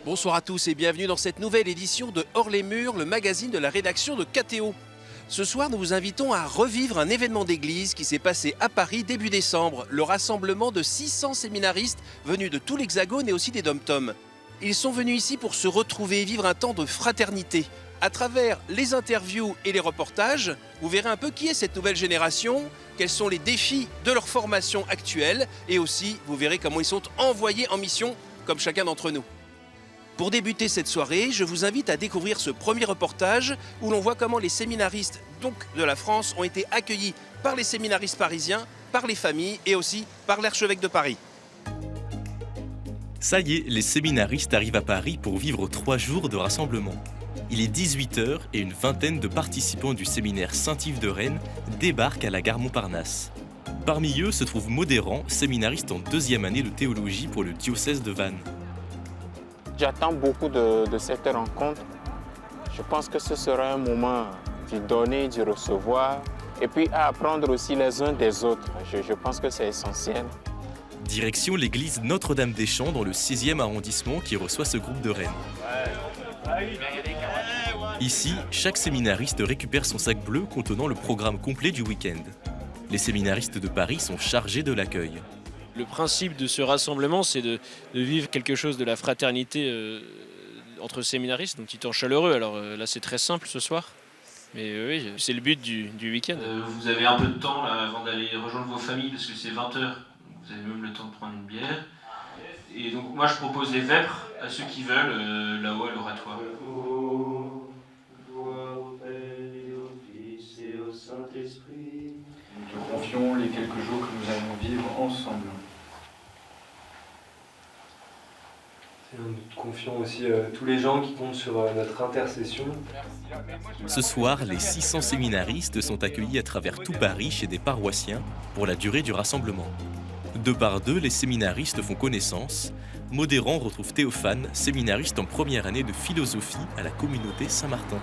Bonsoir à tous et bienvenue dans cette nouvelle édition de Hors les Murs, le magazine de la rédaction de KTO. Ce soir, nous vous invitons à revivre un événement d'église qui s'est passé à Paris début décembre, le rassemblement de 600 séminaristes venus de tout l'Hexagone et aussi des DOM-TOM. Ils sont venus ici pour se retrouver et vivre un temps de fraternité. À travers les interviews et les reportages, vous verrez un peu qui est cette nouvelle génération, quels sont les défis de leur formation actuelle et aussi vous verrez comment ils sont envoyés en mission comme chacun d'entre nous. Pour débuter cette soirée, je vous invite à découvrir ce premier reportage où l'on voit comment les séminaristes donc de la France ont été accueillis par les séminaristes parisiens, par les familles et aussi par l'archevêque de Paris. Ça y est, les séminaristes arrivent à Paris pour vivre 3 jours de rassemblement. Il est 18h et une vingtaine de participants du séminaire Saint-Yves de Rennes débarquent à la gare Montparnasse. Parmi eux se trouve Modérant, séminariste en 2e année de théologie pour le diocèse de Vannes. J'attends beaucoup de cette rencontre. Je pense que ce sera un moment du donner, du recevoir, et puis à apprendre aussi les uns des autres. Je pense que c'est essentiel. Direction l'église Notre-Dame-des-Champs dans le 6e arrondissement qui reçoit ce groupe de Rennes. Ici, chaque séminariste récupère son sac bleu contenant le programme complet du week-end. Les séminaristes de Paris sont chargés de l'accueil. Le principe de ce rassemblement, c'est de vivre quelque chose de la fraternité entre séminaristes, donc petit temps chaleureux. Alors là, c'est très simple ce soir, mais oui, c'est le but du week-end. Vous avez un peu de temps là, avant d'aller rejoindre vos familles, parce que c'est 20h, vous avez même le temps de prendre une bière. Et donc moi, je propose les vêpres à ceux qui veulent, là-haut à l'oratoire. Nous te confions les quelques jours que nous allons vivre ensemble. Nous te confions aussi tous les gens qui comptent sur notre intercession. Ce soir, les 600 séminaristes sont accueillis à travers tout Paris chez des paroissiens pour la durée du rassemblement. 2 par 2, les séminaristes font connaissance. Modérant retrouve Théophane, séminariste en 1re année de philosophie à la communauté Saint-Martin.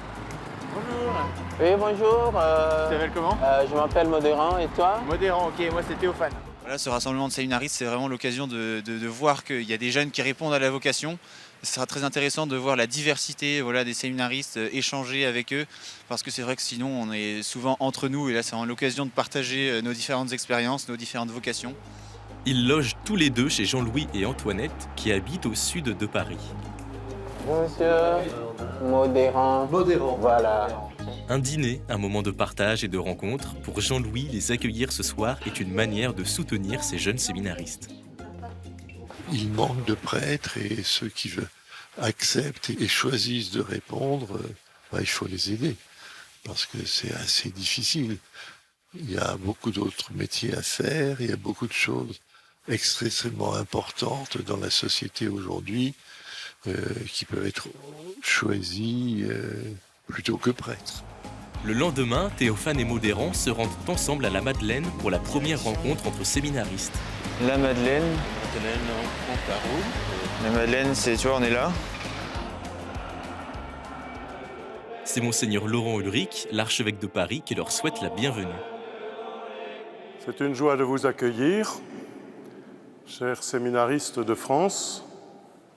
Bonjour. Oui, bonjour. Tu t'appelles comment? Je m'appelle Modérant, et toi? Modérant, ok, moi c'est Théophane. Voilà, ce rassemblement de séminaristes, c'est vraiment l'occasion de voir qu'il y a des jeunes qui répondent à la vocation. Ce sera très intéressant de voir la diversité des séminaristes, échanger avec eux, parce que c'est vrai que sinon on est souvent entre nous, et là c'est vraiment l'occasion de partager nos différentes expériences, nos différentes vocations. Ils logent tous les deux chez Jean-Louis et Antoinette, qui habitent au sud de Paris. Monsieur Modérant. Modérant. Voilà. Un dîner, un moment de partage et de rencontre, pour Jean-Louis, les accueillir ce soir est une manière de soutenir ces jeunes séminaristes. Il manque de prêtres et ceux qui acceptent et choisissent de répondre, il faut les aider parce que c'est assez difficile. Il y a beaucoup d'autres métiers à faire, il y a beaucoup de choses extrêmement importantes dans la société aujourd'hui qui peuvent être choisies plutôt que prêtres. Le lendemain, Théophane et Modérant se rendent ensemble à la Madeleine pour la première rencontre entre séminaristes. La Madeleine. rencontre à Rome. La Madeleine, c'est, tu vois, on est là. C'est Monseigneur Laurent Ulrich, l'archevêque de Paris, qui leur souhaite la bienvenue. C'est une joie de vous accueillir, chers séminaristes de France.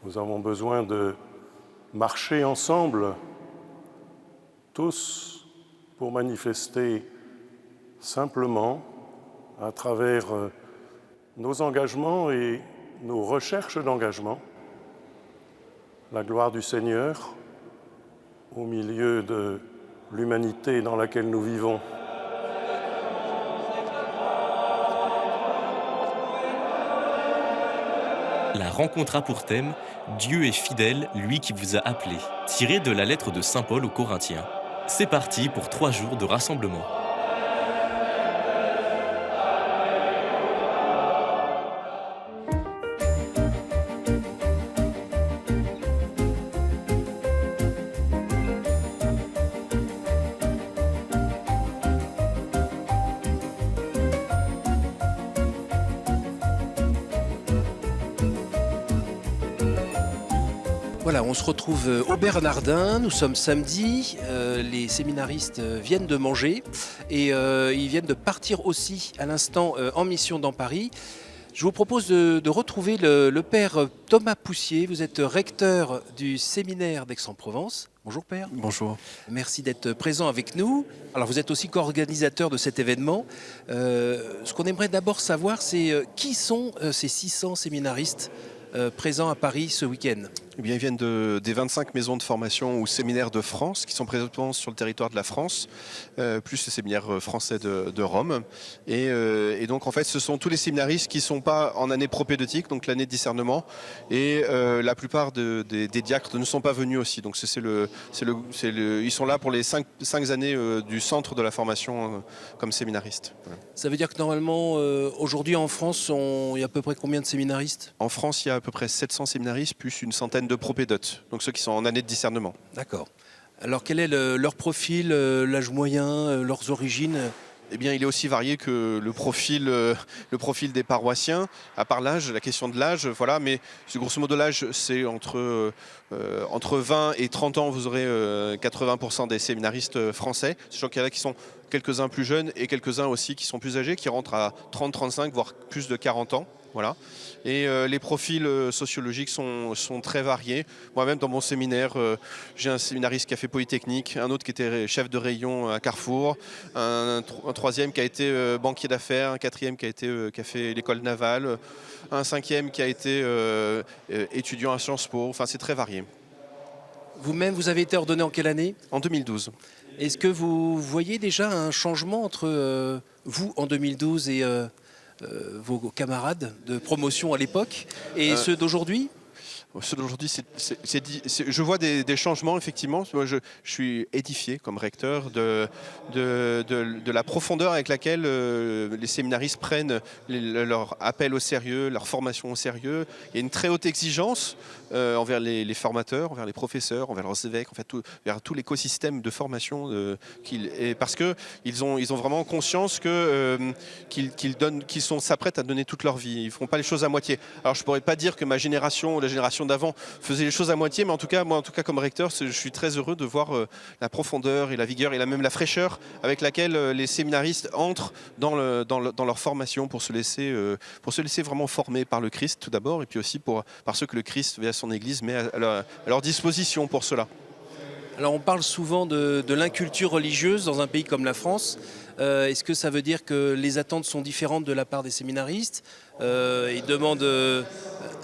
Nous avons besoin de marcher ensemble, tous, pour manifester simplement, à travers nos engagements et nos recherches d'engagement, la gloire du Seigneur au milieu de l'humanité dans laquelle nous vivons. La rencontre a pour thème « Dieu est fidèle, lui qui vous a appelé », tiré de la lettre de Saint Paul aux Corinthiens. C'est parti pour 3 jours de rassemblement. Voilà, on se retrouve au Bernardin, nous sommes samedi, les séminaristes viennent de manger et ils viennent de partir aussi à l'instant en mission dans Paris. Je vous propose de retrouver le père Thomas Poussier. Vous êtes recteur du séminaire d'Aix-en-Provence. Bonjour père. Bonjour. Merci d'être présent avec nous. Alors vous êtes aussi co-organisateur de cet événement. Ce qu'on aimerait d'abord savoir, c'est qui sont ces 600 séminaristes présents à Paris ce week-end? Eh bien, ils viennent des 25 maisons de formation ou séminaires de France qui sont présents sur le territoire de la France, plus les séminaires français de Rome. Et donc, en fait, ce sont tous les séminaristes qui ne sont pas en année propédeutique, donc l'année de discernement. Et la plupart des diacres ne sont pas venus aussi. Donc, ils sont là pour les 5 années du centre de la formation comme séminaristes. Voilà. Ça veut dire que normalement, aujourd'hui en France, il y a à peu près combien de séminaristes? En France, il y a à peu près 700 séminaristes, plus une centaine de propédotes, donc ceux qui sont en année de discernement. D'accord. Alors quel est leur profil, l'âge moyen, leurs origines? Eh bien, il est aussi varié que le profil des paroissiens, à part l'âge, la question de l'âge, voilà, mais grosso modo l'âge, c'est entre 20 et 30 ans, vous aurez 80% des séminaristes français, sachant qu'il y en a qui sont quelques-uns plus jeunes et quelques-uns aussi qui sont plus âgés, qui rentrent à 30, 35, voire plus de 40 ans. Voilà. Et les profils sociologiques sont très variés. Moi-même, dans mon séminaire, j'ai un séminariste qui a fait Polytechnique, un autre qui était chef de rayon à Carrefour, un troisième qui a été banquier d'affaires, un quatrième qui a fait l'école navale, un cinquième qui a été étudiant à Sciences Po. Enfin, c'est très varié. Vous-même, vous avez été ordonné en quelle année? En 2012. Est-ce que vous voyez déjà un changement entre vous en 2012 et vos camarades de promotion à l'époque et ceux d'aujourd'hui? Ceux d'aujourd'hui, je vois des changements, effectivement. Moi, je suis édifié comme recteur de la profondeur avec laquelle les séminaristes prennent leur appel au sérieux, leur formation au sérieux. Il y a une très haute exigence envers les formateurs, envers les professeurs, envers leurs évêques, en fait, vers tout l'écosystème de formation. Parce qu'ils ont vraiment conscience qu'ils s'apprêtent à donner toute leur vie. Ils ne font pas les choses à moitié. Alors, je ne pourrais pas dire que ma génération ou la génération d'avant faisait les choses à moitié, mais en tout cas, moi, comme recteur, je suis très heureux de voir la profondeur et la vigueur et même la fraîcheur avec laquelle les séminaristes entrent dans leur formation pour se laisser vraiment former par le Christ tout d'abord, et puis aussi par ceux que le Christ, via son Église, met à leur disposition pour cela. Alors on parle souvent de l'inculture religieuse dans un pays comme la France. Est-ce que ça veut dire que les attentes sont différentes de la part des séminaristes? Ils demandent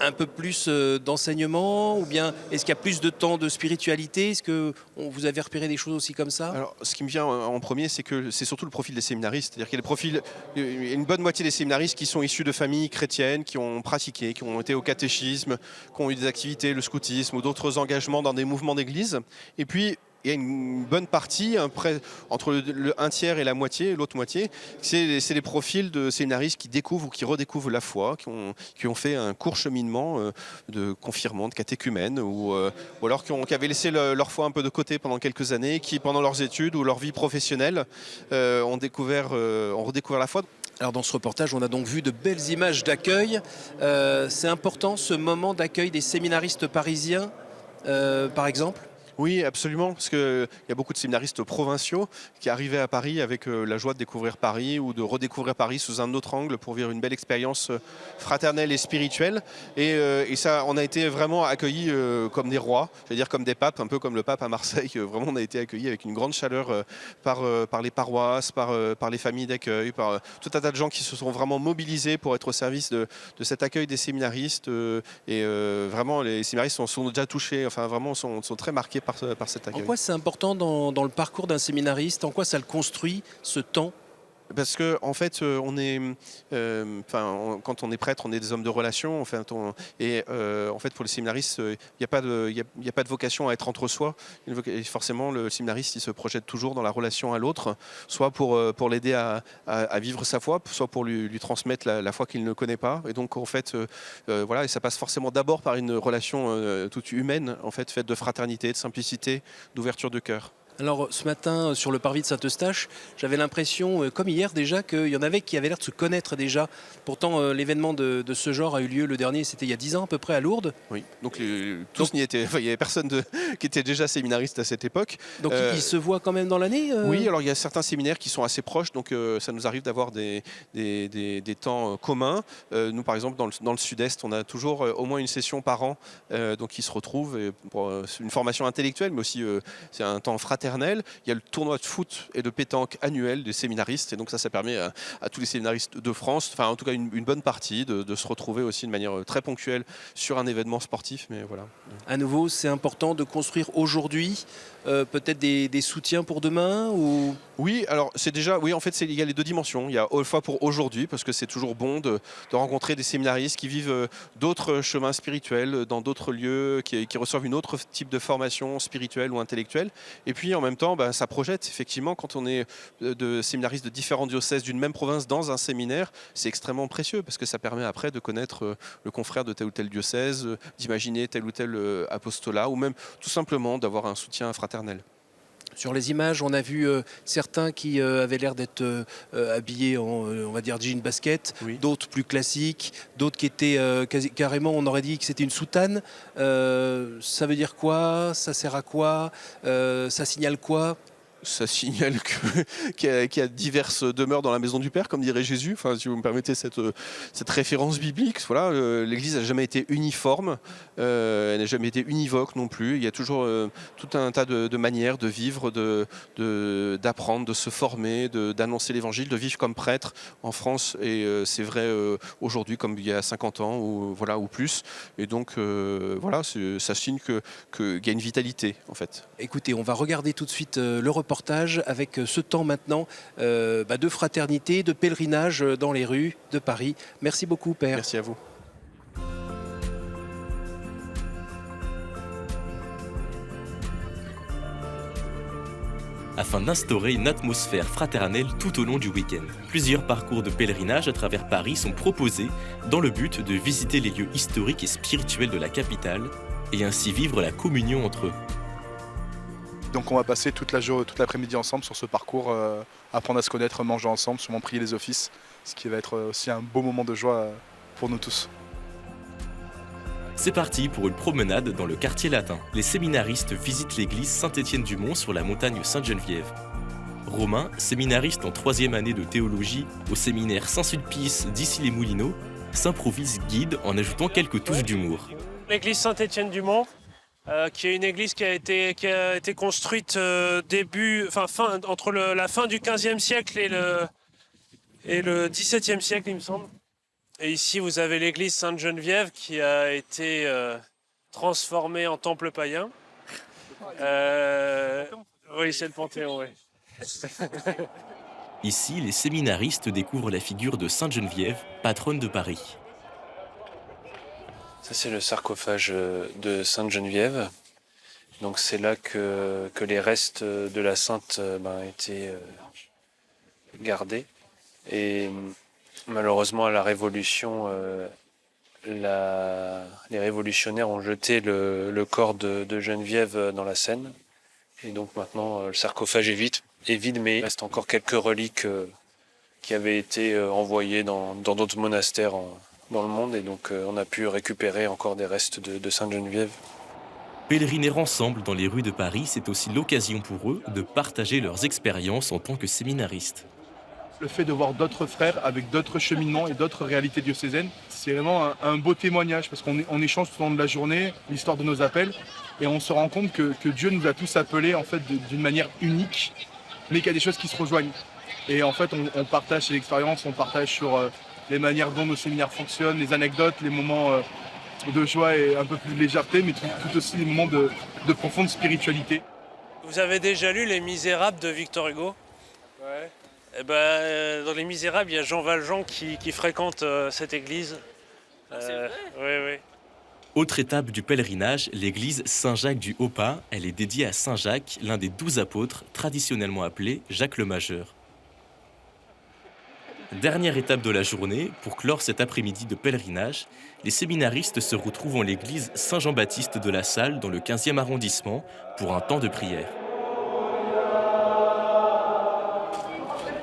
un peu plus d'enseignement, ou bien est-ce qu'il y a plus de temps de spiritualité? Est-ce que vous avez repéré des choses aussi comme ça? Alors, ce qui me vient en premier, c'est que c'est surtout le profil des séminaristes. C'est-à-dire qu'il y a une bonne moitié des séminaristes qui sont issus de familles chrétiennes, qui ont pratiqué, qui ont été au catéchisme, qui ont eu des activités, le scoutisme ou d'autres engagements dans des mouvements d'église. Et puis, il y a une bonne partie, entre un tiers et l'autre moitié, c'est les profils de séminaristes qui découvrent ou qui redécouvrent la foi, qui ont fait un court cheminement de confirmant, de catéchumène, ou alors qui avaient laissé leur foi un peu de côté pendant quelques années, qui pendant leurs études ou leur vie professionnelle ont redécouvert la foi. Alors dans ce reportage, on a donc vu de belles images d'accueil. C'est important ce moment d'accueil des séminaristes parisiens, par exemple? Oui, absolument, parce qu'il y a beaucoup de séminaristes provinciaux qui arrivaient à Paris avec la joie de découvrir Paris ou de redécouvrir Paris sous un autre angle pour vivre une belle expérience fraternelle et spirituelle. Et ça, on a été vraiment accueillis comme des rois, c'est-à-dire comme des papes, un peu comme le pape à Marseille. Vraiment, on a été accueillis avec une grande chaleur par les paroisses, par les familles d'accueil, par tout un tas de gens qui se sont vraiment mobilisés pour être au service de cet accueil des séminaristes. Vraiment, les séminaristes sont déjà touchés, enfin vraiment sont très marqués par cet accueil. En quoi c'est important dans le parcours d'un séminariste? En quoi ça le construit, ce temps? Parce que en fait, quand on est prêtre, on est des hommes de relation. En fait, en fait, pour les séminaristes, il n'y a pas de vocation à être entre soi. Forcément, le séminariste, il se projette toujours dans la relation à l'autre, soit pour l'aider à vivre sa foi, soit pour lui transmettre la foi qu'il ne connaît pas. Et donc, en fait, voilà, et ça passe forcément d'abord par une relation toute humaine, en fait, faite de fraternité, de simplicité, d'ouverture de cœur. Alors ce matin sur le parvis de Saint-Eustache, j'avais l'impression, comme hier déjà, qu'il y en avait qui avaient l'air de se connaître déjà. Pourtant l'événement de ce genre a eu lieu, le dernier c'était il y a 10 ans à peu près à Lourdes. Oui, donc tous n'y étaient, il n'y avait personne qui était déjà séminariste à cette époque. Donc ils se voient quand même dans l'année Oui, alors il y a certains séminaires qui sont assez proches, donc ça nous arrive d'avoir des temps communs. Nous par exemple dans le sud-est, on a toujours au moins une session par an donc qui se retrouvent pour une formation intellectuelle, mais aussi c'est un temps fraternel. Il y a le tournoi de foot et de pétanque annuel des séminaristes, et donc ça permet à tous les séminaristes de France, enfin en tout cas une bonne partie, de se retrouver aussi de manière très ponctuelle sur un événement sportif. Mais voilà. À nouveau, c'est important de construire aujourd'hui peut-être des soutiens pour demain ou... Oui, alors c'est déjà, oui, en fait, il y a les deux dimensions. Il y a à la fois pour aujourd'hui, parce que c'est toujours bon de rencontrer des séminaristes qui vivent d'autres chemins spirituels dans d'autres lieux, qui reçoivent une autre type de formation spirituelle ou intellectuelle. Et puis en même temps, ça projette effectivement quand on est de séminaristes de différents diocèses d'une même province dans un séminaire, c'est extrêmement précieux parce que ça permet après de connaître le confrère de tel ou tel diocèse, d'imaginer tel ou tel apostolat, ou même tout simplement d'avoir un soutien fraternel. Sur les images, on a vu certains qui avaient l'air d'être habillés en, on va dire, jean basket, oui. D'autres plus classiques, d'autres qui étaient carrément, on aurait dit que c'était une soutane. Ça veut dire quoi? Ça sert à quoi? Ça signale quoi? Ça signale qu'il y a diverses demeures dans la maison du Père, comme dirait Jésus. Enfin, si vous me permettez cette référence biblique. Voilà, l'Église n'a jamais été uniforme, elle n'a jamais été univoque non plus. Il y a toujours tout un tas de manières de vivre, d'apprendre, de se former, d'annoncer l'Évangile, de vivre comme prêtre en France. Et c'est vrai aujourd'hui comme il y a 50 ans ou plus. Et donc voilà, ça signe qu'il y a une vitalité en fait. Écoutez, on va regarder tout de suite le reportage avec ce temps maintenant de fraternité, de pèlerinage dans les rues de Paris. Merci beaucoup, Père. Merci à vous. Afin d'instaurer une atmosphère fraternelle tout au long du week-end, plusieurs parcours de pèlerinage à travers Paris sont proposés dans le but de visiter les lieux historiques et spirituels de la capitale et ainsi vivre la communion entre eux. Donc on va passer toute l'après-midi ensemble sur ce parcours, apprendre à se connaître, manger ensemble, sûrement prier les offices, ce qui va être aussi un beau moment de joie pour nous tous. C'est parti pour une promenade dans le quartier latin. Les séminaristes visitent l'église Saint-Étienne-du-Mont sur la montagne Sainte-Geneviève. Romain, séminariste en 3e année de théologie au séminaire Saint-Sulpice d'Issy-les-Moulineaux, s'improvise guide en ajoutant quelques touches d'humour. L'église Saint-Étienne-du-Mont, qui est une église qui a été construite entre la fin du XVe siècle et le XVIIe siècle, il me semble. Et ici, vous avez l'église Sainte-Geneviève qui a été transformée en temple païen. Oui, c'est le Panthéon, oui. Ici, les séminaristes découvrent la figure de Sainte Geneviève, patronne de Paris. Ça, c'est le sarcophage de Sainte Geneviève. Donc c'est là que les restes de la sainte étaient gardés. Et malheureusement, à la Révolution, les révolutionnaires ont jeté le corps de Geneviève dans la Seine. Et donc maintenant, le sarcophage est vide, mais il reste encore quelques reliques qui avaient été envoyées dans d'autres monastères dans le monde. Et donc on a pu récupérer encore des restes de Sainte Geneviève. Pèleriner ensemble dans les rues de Paris, c'est aussi l'occasion pour eux de partager leurs expériences en tant que séminaristes. Le fait de voir d'autres frères avec d'autres cheminements et d'autres réalités diocésaines, c'est vraiment un beau témoignage parce qu'on échange tout au long de la journée l'histoire de nos appels et on se rend compte que Dieu nous a tous appelés en fait d'une manière unique, mais qu'il y a des choses qui se rejoignent. Et en fait, on partage ces expériences, on partage sur les manières dont nos séminaires fonctionnent, les anecdotes, les moments de joie et un peu plus de légèreté, mais tout aussi des moments de profonde spiritualité. Vous avez déjà lu Les Misérables de Victor Hugo? Ouais. Eh dans Les Misérables, il y a Jean Valjean qui fréquente cette église. C'est vrai? Oui. Autre étape du pèlerinage, l'église Saint-Jacques du Haut-Pas. Elle est dédiée à Saint Jacques, l'un des 12 apôtres, traditionnellement appelé Jacques le Majeur. Dernière étape de la journée, pour clore cet après-midi de pèlerinage, les séminaristes se retrouvent en l'église Saint-Jean-Baptiste de la Salle dans le 15e arrondissement pour un temps de prière.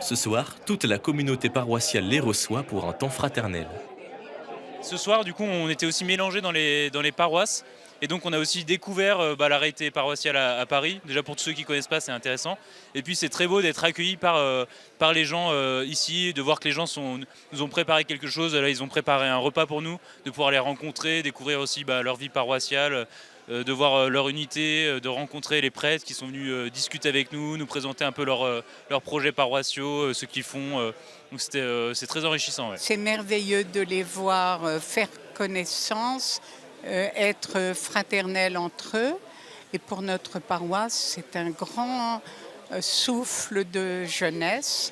Ce soir, toute la communauté paroissiale les reçoit pour un temps fraternel. Ce soir, du coup, on était aussi mélangés dans les paroisses. Et donc, on a aussi découvert la réalité paroissiale à Paris. Déjà, pour tous ceux qui ne connaissent pas, c'est intéressant. Et puis, c'est très beau d'être accueilli par les gens ici, de voir que les gens nous ont préparé quelque chose. Là, ils ont préparé un repas pour nous, de pouvoir les rencontrer, découvrir aussi leur vie paroissiale, de voir leur unité, de rencontrer les prêtres qui sont venus discuter avec nous présenter un peu leurs projets paroissiaux, ce qu'ils font. Donc, c'est très enrichissant. Ouais. C'est merveilleux de les voir faire connaissance, être fraternels entre eux. Et pour notre paroisse, c'est un grand souffle de jeunesse,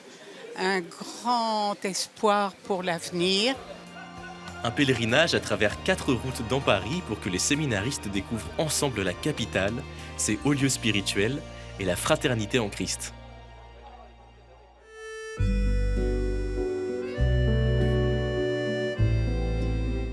un grand espoir pour l'avenir. Un pèlerinage à travers 4 routes dans Paris pour que les séminaristes découvrent ensemble la capitale, ses hauts lieux spirituels et la fraternité en Christ.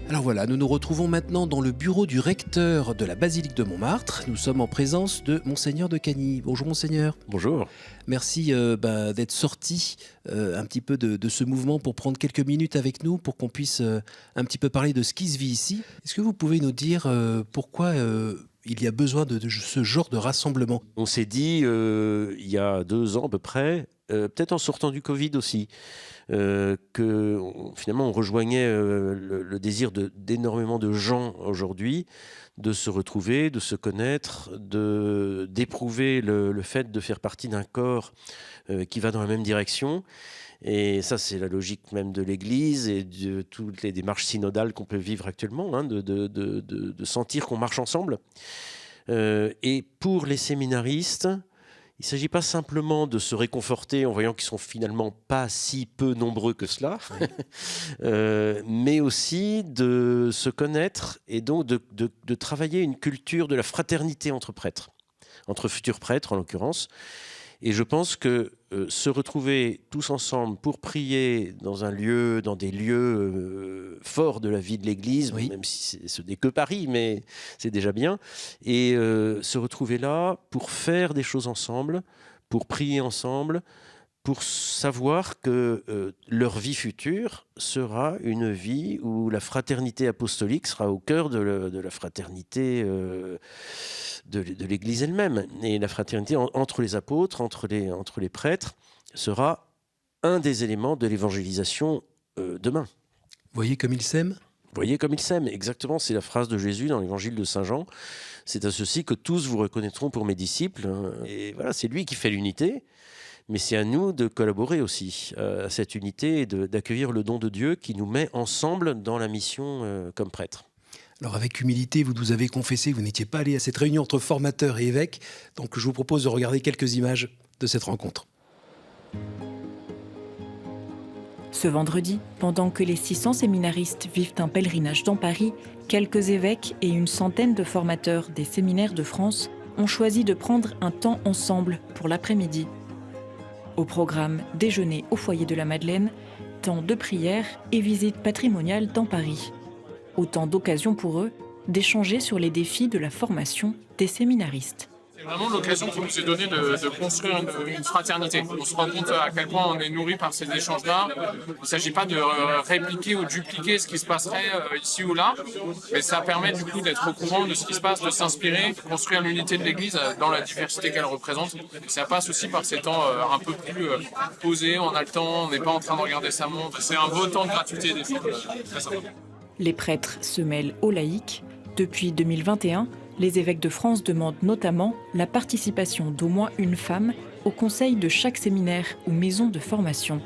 Alors voilà, nous nous retrouvons maintenant dans le bureau du recteur de la basilique de Montmartre. Nous sommes en présence de Monseigneur de Cagny. Bonjour Monseigneur. Bonjour. Merci d'être sorti un petit peu de ce mouvement pour prendre quelques minutes avec nous, pour qu'on puisse un petit peu parler de ce qui se vit ici. Est-ce que vous pouvez nous dire pourquoi il y a besoin de ce genre de rassemblement? On s'est dit, il y a 2 ans à peu près, peut-être en sortant du Covid aussi, que finalement on rejoignait le désir d'énormément de gens aujourd'hui de se retrouver, de se connaître, d'éprouver le fait de faire partie d'un corps qui va dans la même direction. Et ça, c'est la logique même de l'Église et de toutes les démarches synodales qu'on peut vivre actuellement, hein, de sentir qu'on marche ensemble. Et pour les séminaristes, il ne s'agit pas simplement de se réconforter en voyant qu'ils sont finalement pas si peu nombreux que cela, mais aussi de se connaître et donc de travailler une culture de la fraternité entre prêtres, entre futurs prêtres en l'occurrence. Et je pense que se retrouver tous ensemble pour prier dans des lieux forts de la vie de l'Église, oui, même si ce n'est que Paris, mais c'est déjà bien, et se retrouver là pour faire des choses ensemble, pour prier ensemble, pour savoir que leur vie future sera une vie où la fraternité apostolique sera au cœur de la fraternité de l'Église elle-même. Et la fraternité entre les apôtres, entre les prêtres, sera un des éléments de l'évangélisation demain. Voyez comme ils s'aiment ? Voyez comme ils s'aiment, exactement, c'est la phrase de Jésus dans l'évangile de Saint Jean. C'est à ceci que tous vous reconnaîtront pour mes disciples. Et voilà, c'est lui qui fait l'unité. Mais c'est à nous de collaborer aussi à cette unité et d'accueillir le don de Dieu qui nous met ensemble dans la mission comme prêtres. Alors avec humilité, vous nous avez confessé que vous n'étiez pas allé à cette réunion entre formateurs et évêques. Donc je vous propose de regarder quelques images de cette rencontre. Ce vendredi, pendant que les 600 séminaristes vivent un pèlerinage dans Paris, quelques évêques et une centaine de formateurs des séminaires de France ont choisi de prendre un temps ensemble pour l'après-midi. Au programme déjeuner au foyer de la Madeleine, temps de prière et visite patrimoniale dans Paris. Autant d'occasions pour eux d'échanger sur les défis de la formation des séminaristes. C'est vraiment l'occasion qui nous est donnée de construire une fraternité. On se rend compte à quel point on est nourri par ces échanges-là. Il ne s'agit pas de répliquer ou dupliquer ce qui se passerait ici ou là, mais ça permet du coup d'être au courant de ce qui se passe, de s'inspirer, de construire l'unité de l'Église dans la diversité qu'elle représente. Et ça passe aussi par ces temps un peu plus posés, on a le temps, on n'est pas en train de regarder sa montre. C'est un beau temps de gratuité des fois. Très sympa. Les prêtres se mêlent aux laïcs. Depuis 2021, les évêques de France demandent notamment la participation d'au moins une femme au conseil de chaque séminaire ou maison de formation.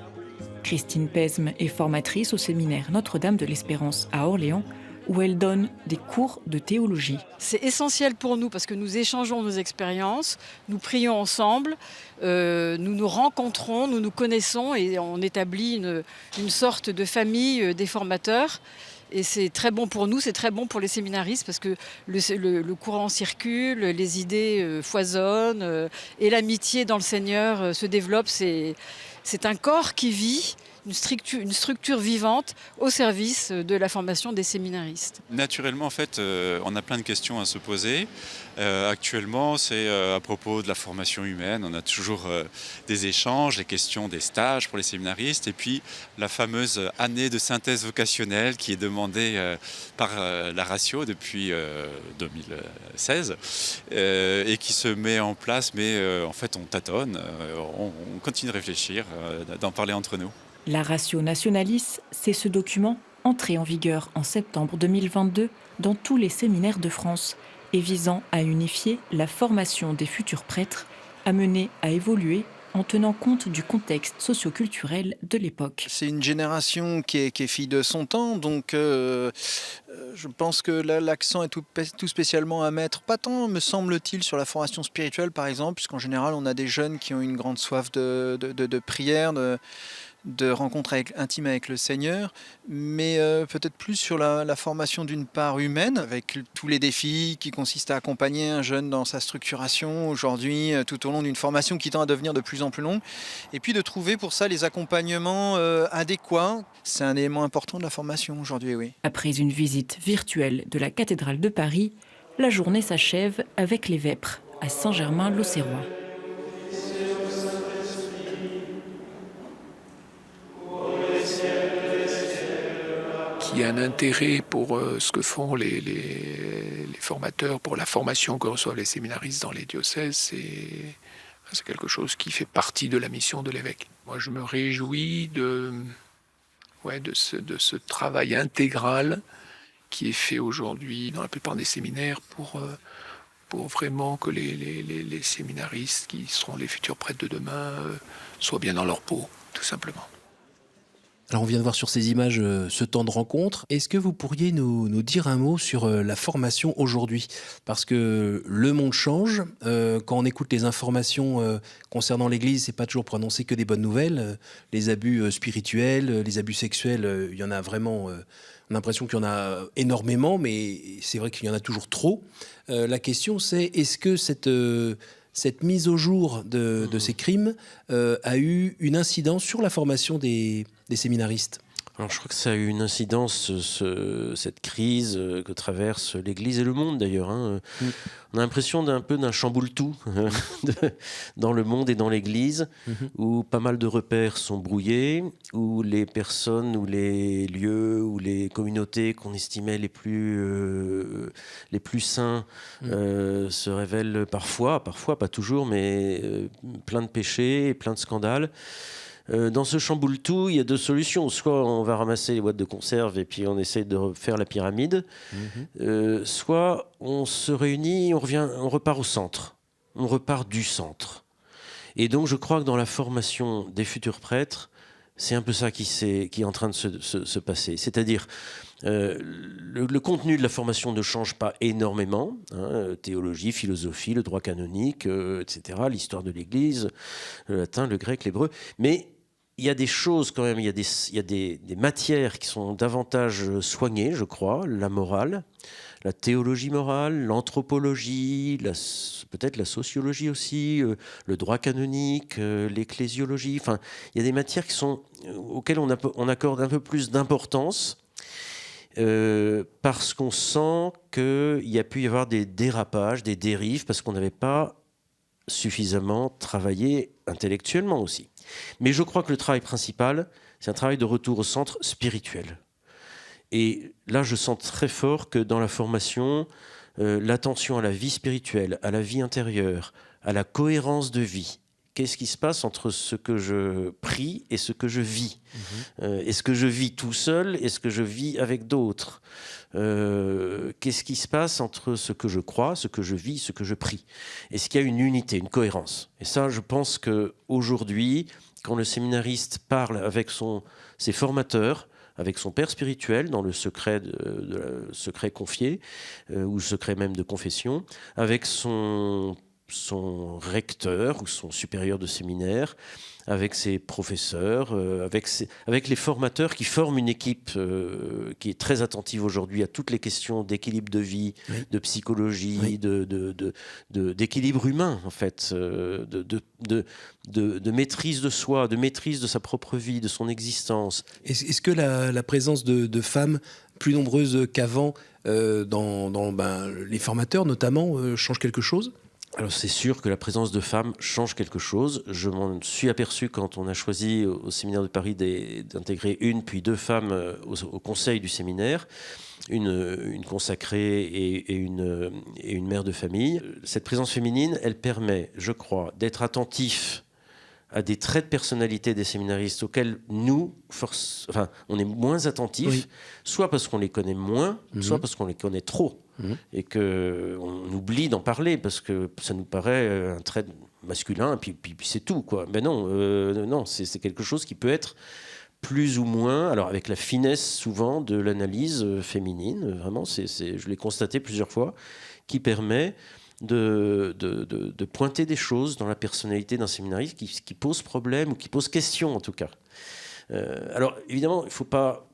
Christine Pesme est formatrice au séminaire Notre-Dame de l'Espérance à Orléans, où elle donne des cours de théologie. C'est essentiel pour nous parce que nous échangeons nos expériences, nous prions ensemble, nous nous rencontrons, nous nous connaissons et on établit une sorte de famille des formateurs. Et c'est très bon pour nous, c'est très bon pour les séminaristes parce que le courant circule, les idées foisonnent et l'amitié dans le Seigneur se développe. C'est un corps qui vit une structure vivante au service de la formation des séminaristes. Naturellement, en fait, on a plein de questions à se poser. Actuellement, c'est à propos de la formation humaine. On a toujours des échanges, les questions des stages pour les séminaristes, et puis la fameuse année de synthèse vocationnelle qui est demandée par la Ratio depuis 2016 et qui se met en place, mais en fait, on tâtonne, on continue de réfléchir, d'en parler entre nous. La Ratio Nationalis, c'est ce document entré en vigueur en septembre 2022 dans tous les séminaires de France et visant à unifier la formation des futurs prêtres, amenés à évoluer en tenant compte du contexte socio-culturel de l'époque. C'est une génération qui est fille de son temps, donc je pense que là, l'accent est tout spécialement à mettre, pas tant me semble-t-il sur la formation spirituelle par exemple, puisqu'en général on a des jeunes qui ont une grande soif de prière, de rencontre intime avec le Seigneur, mais peut-être plus sur la formation d'une part humaine, avec tous les défis qui consistent à accompagner un jeune dans sa structuration aujourd'hui, tout au long d'une formation qui tend à devenir de plus en plus longue, et puis de trouver pour ça les accompagnements adéquats. C'est un élément important de la formation aujourd'hui, oui. Après une visite virtuelle de la cathédrale de Paris, la journée s'achève avec les vêpres à Saint-Germain-l'Auxerrois. Il y a un intérêt pour ce que font les formateurs, pour la formation que reçoivent les séminaristes dans les diocèses, c'est quelque chose qui fait partie de la mission de l'évêque. Moi, je me réjouis de ce travail intégral qui est fait aujourd'hui dans la plupart des séminaires pour vraiment que les séminaristes qui seront les futurs prêtres de demain soient bien dans leur peau, tout simplement. Alors on vient de voir sur ces images ce temps de rencontre. Est-ce que vous pourriez nous dire un mot sur la formation aujourd'hui ? Parce que le monde change. Quand on écoute les informations concernant l'Église, c'est pas toujours pour annoncer que des bonnes nouvelles. Les abus spirituels, les abus sexuels, il y en a vraiment... on a l'impression qu'il y en a énormément, mais c'est vrai qu'il y en a toujours trop. La question c'est, est-ce que cette mise au jour de ces crimes a eu une incidence sur la formation des séminaristes ? Alors, je crois que ça a eu une incidence, cette crise que traverse l'Église et le monde d'ailleurs. On a l'impression d'un chamboule-tout dans le monde et dans l'Église, où pas mal de repères sont brouillés, où les personnes ou les lieux ou les communautés qu'on estimait les plus saints se révèlent parfois, pas toujours, mais plein de péchés et plein de scandales. Dans ce chamboule-tout, il y a deux solutions. Soit on va ramasser les boîtes de conserve et puis on essaie de refaire la pyramide. Soit on se réunit, on repart au centre. On repart du centre. Et donc je crois que dans la formation des futurs prêtres, c'est un peu ça qui est en train de se passer. C'est-à-dire, le contenu de la formation ne change pas énormément. Théologie, philosophie, le droit canonique, etc., l'histoire de l'Église, le latin, le grec, l'hébreu. Mais il y a des choses quand même, il y a des matières qui sont davantage soignées, je crois, la morale, la théologie morale, l'anthropologie, peut-être la sociologie aussi, le droit canonique, l'ecclésiologie. Enfin, il y a des matières auxquelles on accorde un peu plus d'importance parce qu'on sent qu'il y a pu y avoir des dérapages, des dérives, parce qu'on n'avait pas suffisamment travaillé intellectuellement aussi. Mais je crois que le travail principal, c'est un travail de retour au centre spirituel. Et là, je sens très fort que dans la formation, l'attention à la vie spirituelle, à la vie intérieure, à la cohérence de vie. Qu'est-ce qui se passe entre ce que je prie et ce que je vis ? Est-ce que je vis tout seul ? Est-ce que je vis avec d'autres ? Qu'est-ce qui se passe entre ce que je crois, ce que je vis, ce que je prie ? Est-ce qu'il y a une unité, une cohérence ? Et ça, je pense qu'aujourd'hui, quand le séminariste parle avec ses formateurs, avec son père spirituel, dans le secret, secret confié, ou secret même de confession, avec son son recteur ou son supérieur de séminaire, avec ses professeurs, avec les formateurs qui forment une équipe qui est très attentive aujourd'hui à toutes les questions d'équilibre de vie, de psychologie, d'équilibre humain, en fait, de maîtrise de soi, de maîtrise de sa propre vie, de son existence. Est-ce que la présence de femmes plus nombreuses qu'avant dans les formateurs, notamment, change quelque chose ? Alors c'est sûr que la présence de femmes change quelque chose. Je m'en suis aperçu quand on a choisi au séminaire de Paris d'intégrer une puis deux femmes au conseil du séminaire, une consacrée et une mère de famille. Cette présence féminine, elle permet, je crois, d'être attentif à des traits de personnalité des séminaristes auxquels nous, on est moins attentifs, soit parce qu'on les connaît moins, soit parce qu'on les connaît trop. Et qu'on oublie d'en parler parce que ça nous paraît un trait masculin et puis c'est tout, quoi. Ben non, non, c'est quelque chose qui peut être plus ou moins, alors avec la finesse souvent de l'analyse féminine, vraiment, je l'ai constaté plusieurs fois, qui permet de pointer des choses dans la personnalité d'un séminariste qui pose problème ou qui pose question en tout cas. Alors évidemment, il ne faut pas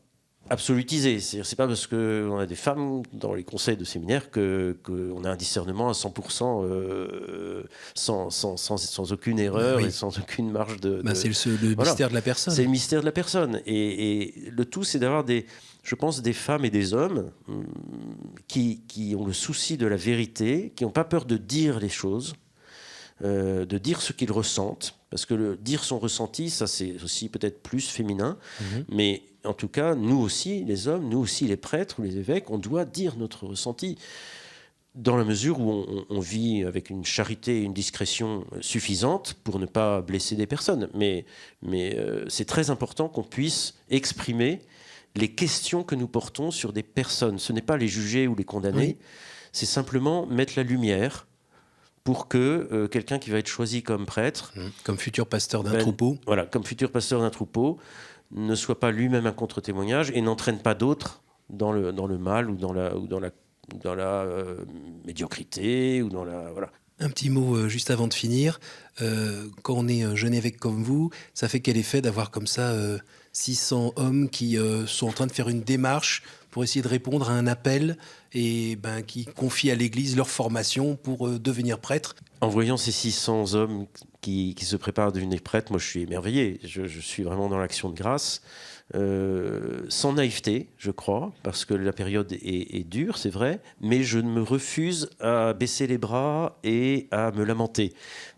absolutiser. C'est pas parce qu'on a des femmes dans les conseils de séminaire qu'on a un discernement à 100% sans aucune erreur et sans aucune marge de... C'est le mystère de la personne. C'est le mystère de la personne. Et le tout, c'est d'avoir je pense, des femmes et des hommes qui ont le souci de la vérité, qui n'ont pas peur de dire les choses, de dire ce qu'ils ressentent, parce que dire son ressenti, ça c'est aussi peut-être plus féminin, mais en tout cas, nous aussi, les hommes, nous aussi les prêtres ou les évêques, on doit dire notre ressenti, dans la mesure où on vit avec une charité et une discrétion suffisante pour ne pas blesser des personnes. Mais c'est très important qu'on puisse exprimer les questions que nous portons sur des personnes. Ce n'est pas les juger ou les condamner, c'est simplement mettre la lumière pour que quelqu'un qui va être choisi comme prêtre... Comme futur pasteur d'un troupeau. Voilà, comme futur pasteur d'un troupeau, ne soit pas lui-même un contre-témoignage et n'entraîne pas d'autres dans le mal ou dans la médiocrité ou dans la... Voilà. Un petit mot juste avant de finir. Quand on est un jeune évêque comme vous, ça fait quel effet d'avoir comme ça 600 hommes qui sont en train de faire une démarche pour essayer de répondre à un appel et qui confient à l'Église leur formation pour devenir prêtre? En voyant ces 600 hommes qui se préparent à devenir prêtres, moi je suis émerveillé. Je suis vraiment dans l'action de grâce. Sans naïveté, je crois, parce que la période est dure, c'est vrai, mais je me refuse à baisser les bras et à me lamenter.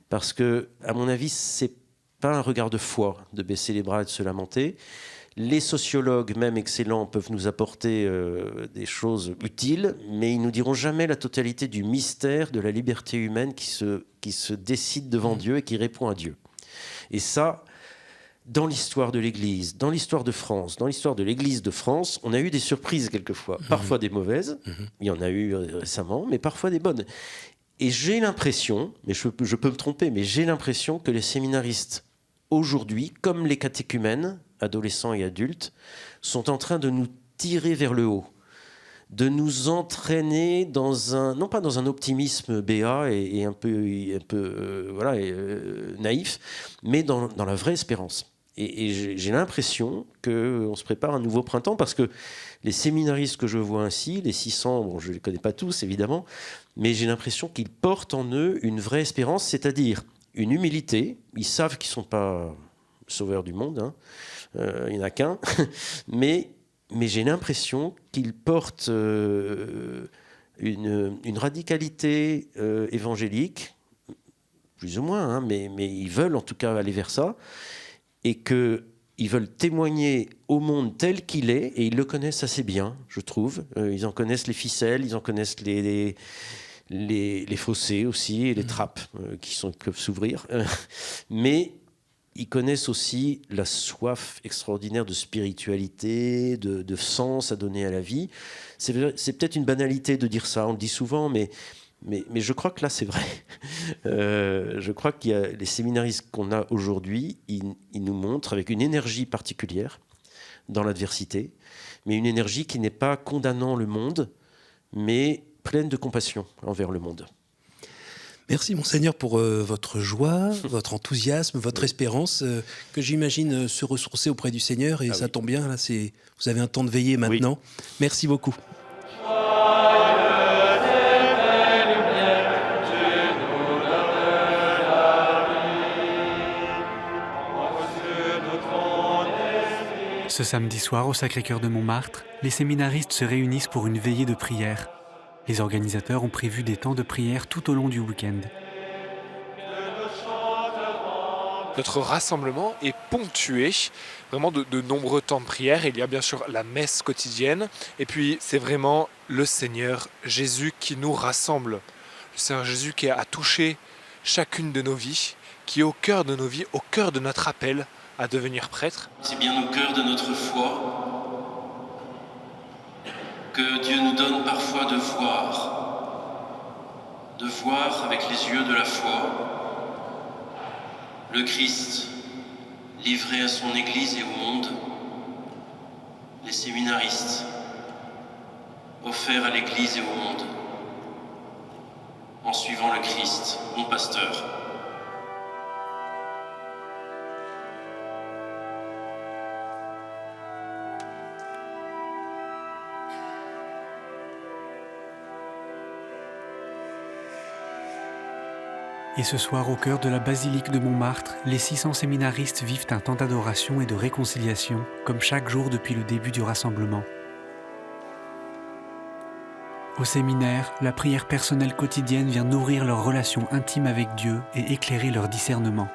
Parce que, à mon avis, c'est pas un regard de foi de baisser les bras et de se lamenter. Les sociologues, même excellents, peuvent nous apporter des choses utiles, mais ils ne nous diront jamais la totalité du mystère de la liberté humaine qui se décide devant Dieu et qui répond à Dieu. Et ça, dans l'histoire de l'Église, dans l'histoire de France, dans l'histoire de l'Église de France, on a eu des surprises quelquefois, parfois des mauvaises, il y en a eu récemment, mais parfois des bonnes. Et j'ai l'impression, mais je peux me tromper, mais j'ai l'impression que les séminaristes aujourd'hui, comme les catéchumènes, adolescents et adultes, sont en train de nous tirer vers le haut, de nous entraîner non pas dans un optimisme béat et un peu naïf, mais dans la vraie espérance. Et j'ai l'impression qu'on se prépare un nouveau printemps parce que les séminaristes que je vois ainsi, les 600, bon, je ne les connais pas tous évidemment, mais j'ai l'impression qu'ils portent en eux une vraie espérance, c'est-à-dire une humilité. Ils savent qu'ils ne sont pas sauveurs du monde, il n'y en a qu'un, mais j'ai l'impression qu'ils portent une radicalité évangélique, plus ou moins, mais ils veulent en tout cas aller vers ça, et qu'ils veulent témoigner au monde tel qu'il est, et ils le connaissent assez bien, je trouve. Ils en connaissent les ficelles, ils en connaissent les fossés aussi, et les trappes qui peuvent s'ouvrir. Mais ils connaissent aussi la soif extraordinaire de spiritualité, de sens à donner à la vie. C'est peut-être une banalité de dire ça, on le dit souvent, mais je crois que là, c'est vrai. Je crois qu'il y a les séminaristes qu'on a aujourd'hui, ils nous montrent avec une énergie particulière dans l'adversité, mais une énergie qui n'est pas condamnant le monde, mais pleine de compassion envers le monde. Merci Monseigneur pour votre joie, votre enthousiasme, votre espérance, que j'imagine se ressourcer auprès du Seigneur. Et ça tombe bien, là, vous avez un temps de veiller maintenant. Merci beaucoup. Ce samedi soir, au Sacré-Cœur de Montmartre, les séminaristes se réunissent pour une veillée de prière. Les organisateurs ont prévu des temps de prière tout au long du week-end. Notre rassemblement est ponctué vraiment de nombreux temps de prière. Il y a bien sûr la messe quotidienne et puis c'est vraiment le Seigneur Jésus qui nous rassemble. Le Seigneur Jésus qui a touché chacune de nos vies, qui est au cœur de nos vies, au cœur de notre appel à devenir prêtre. C'est bien au cœur de notre foi que Dieu nous donne parfois de voir avec les yeux de la foi le Christ livré à son Église et au monde, les séminaristes offerts à l'Église et au monde en suivant le Christ, mon pasteur. Et ce soir, au cœur de la basilique de Montmartre, les 600 séminaristes vivent un temps d'adoration et de réconciliation, comme chaque jour depuis le début du rassemblement. Au séminaire, la prière personnelle quotidienne vient nourrir leur relation intime avec Dieu et éclairer leur discernement.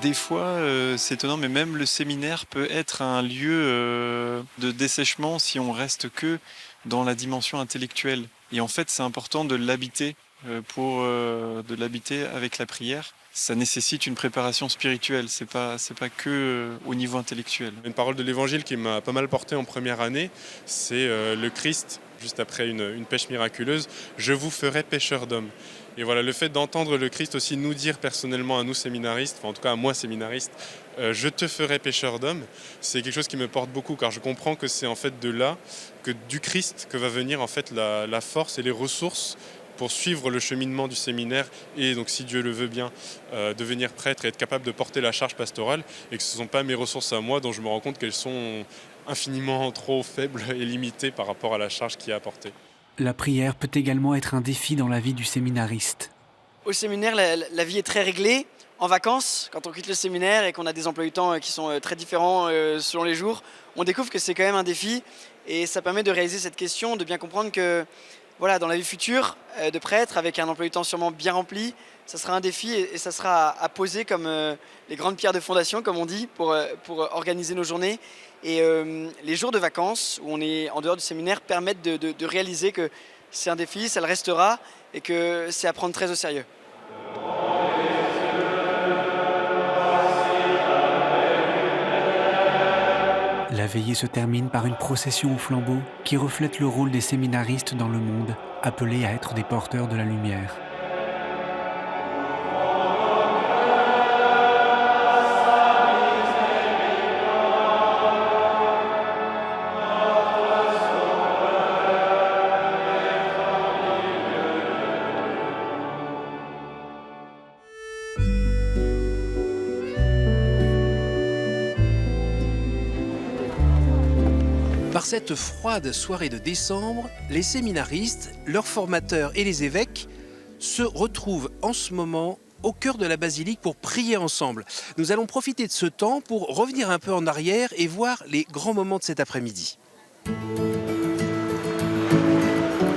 Des fois, c'est étonnant, mais même le séminaire peut être un lieu de dessèchement si on reste que dans la dimension intellectuelle. Et en fait, c'est important de l'habiter. De l'habiter avec la prière, ça nécessite une préparation spirituelle, c'est pas que au niveau intellectuel. Une parole de l'évangile qui m'a pas mal porté en première année, c'est le Christ, juste après une pêche miraculeuse, « Je vous ferai pêcheurs d'hommes ». Et voilà, le fait d'entendre le Christ aussi nous dire personnellement à nous séminaristes, enfin en tout cas à moi séminariste, « Je te ferai pêcheur d'hommes », c'est quelque chose qui me porte beaucoup, car je comprends que c'est en fait de là, que du Christ, que va venir en fait la force et les ressources pour suivre le cheminement du séminaire et donc, si Dieu le veut bien, devenir prêtre et être capable de porter la charge pastorale, et que ce ne sont pas mes ressources à moi dont je me rends compte qu'elles sont infiniment trop faibles et limitées par rapport à la charge qui est apportée. La prière peut également être un défi dans la vie du séminariste. Au séminaire, la vie est très réglée. En vacances, quand on quitte le séminaire et qu'on a des emplois du temps qui sont très différents selon les jours, on découvre que c'est quand même un défi, et ça permet de réaliser cette question, de bien comprendre que voilà, dans la vie future de prêtre, avec un emploi du temps sûrement bien rempli, ça sera un défi et ça sera à poser comme les grandes pierres de fondation, comme on dit, pour organiser nos journées. Et les jours de vacances, où on est en dehors du séminaire, permettent de réaliser que c'est un défi, ça le restera, et que c'est à prendre très au sérieux. La veillée se termine par une procession au flambeau qui reflète le rôle des séminaristes dans le monde, appelés à être des porteurs de la lumière. Par cette froide soirée de décembre, les séminaristes, leurs formateurs et les évêques se retrouvent en ce moment au cœur de la basilique pour prier ensemble. Nous allons profiter de ce temps pour revenir un peu en arrière et voir les grands moments de cet après-midi.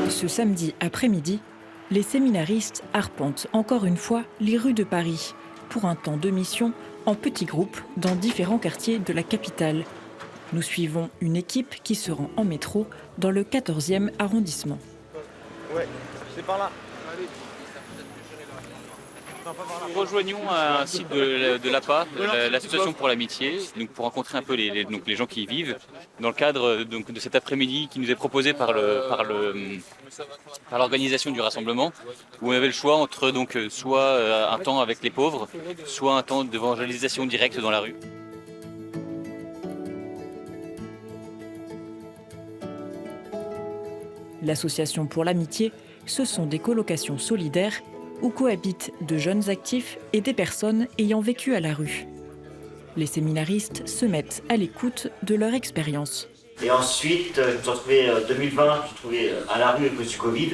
Ce samedi après-midi, les séminaristes arpentent encore une fois les rues de Paris pour un temps de mission en petits groupes dans différents quartiers de la capitale. Nous suivons une équipe qui se rend en métro dans le 14e arrondissement. Ouais, c'est par là. Nous rejoignons un site de l'APA, l'Association pour l'Amitié, donc pour rencontrer un peu les gens qui y vivent, dans le cadre donc, de cet après-midi qui nous est proposé par l'organisation du rassemblement, où on avait le choix entre donc, soit un temps avec les pauvres, soit un temps d'évangélisation directe dans la rue. L'Association pour l'Amitié, ce sont des colocations solidaires où cohabitent de jeunes actifs et des personnes ayant vécu à la rue. Les séminaristes se mettent à l'écoute de leur expérience. Et ensuite, je me suis retrouvé 2020, je me suis retrouvé à la rue avec le Covid.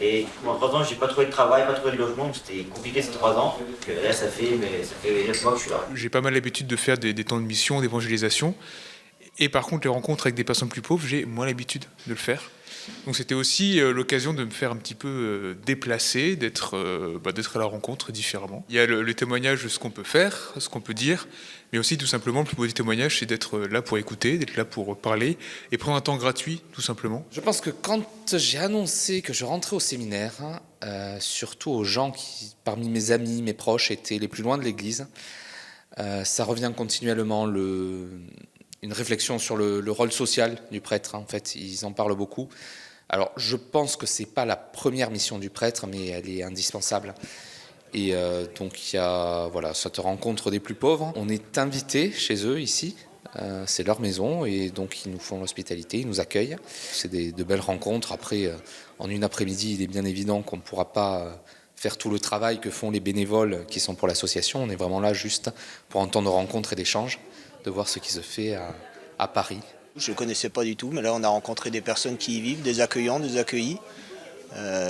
Et en 3 ans, j'ai pas trouvé de travail, pas trouvé de logement, c'était compliqué ces 3 ans. Et là, ça fait 9 mois que je suis là. J'ai pas mal l'habitude de faire des temps de mission, d'évangélisation. Et par contre, les rencontres avec des personnes plus pauvres, j'ai moins l'habitude de le faire. Donc c'était aussi l'occasion de me faire un petit peu déplacer, d'être à la rencontre différemment. Il y a le témoignage de ce qu'on peut faire, ce qu'on peut dire, mais aussi tout simplement le plus beau des témoignages, c'est d'être là pour écouter, d'être là pour parler et prendre un temps gratuit, tout simplement. Je pense que quand j'ai annoncé que je rentrais au séminaire, surtout aux gens qui, parmi mes amis, mes proches, étaient les plus loin de l'église, ça revient continuellement une réflexion sur le rôle social du prêtre. En fait, ils en parlent beaucoup. Alors, je pense que c'est pas la première mission du prêtre, mais elle est indispensable. Et donc, il y a cette rencontre des plus pauvres. On est invité chez eux ici. C'est leur maison et donc ils nous font l'hospitalité, ils nous accueillent. C'est de belles rencontres. Après, en une après-midi, il est bien évident qu'on ne pourra pas faire tout le travail que font les bénévoles qui sont pour l'association. On est vraiment là juste pour un temps de rencontre et d'échange, de voir ce qui se fait à Paris. Je ne connaissais pas du tout, mais là on a rencontré des personnes qui y vivent, des accueillants, des accueillis,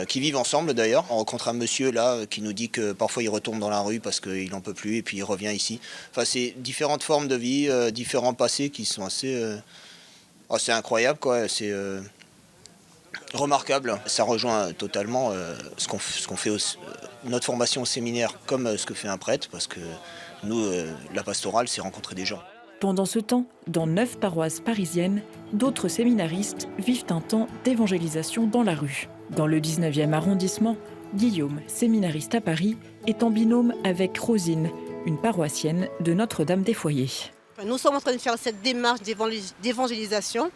qui vivent ensemble d'ailleurs. On rencontre un monsieur là qui nous dit que parfois il retourne dans la rue parce qu'il n'en peut plus et puis il revient ici. Enfin c'est différentes formes de vie, différents passés qui sont assez incroyables quoi. C'est remarquable. Ça rejoint totalement ce qu'on fait, notre formation au séminaire comme ce que fait un prêtre parce que nous, la pastorale, c'est rencontrer des gens. Pendant ce temps, dans 9 paroisses parisiennes, d'autres séminaristes vivent un temps d'évangélisation dans la rue. Dans le 19e arrondissement, Guillaume, séminariste à Paris, est en binôme avec Rosine, une paroissienne de Notre-Dame-des-Foyers. Nous sommes en train de faire cette démarche d'évangélisation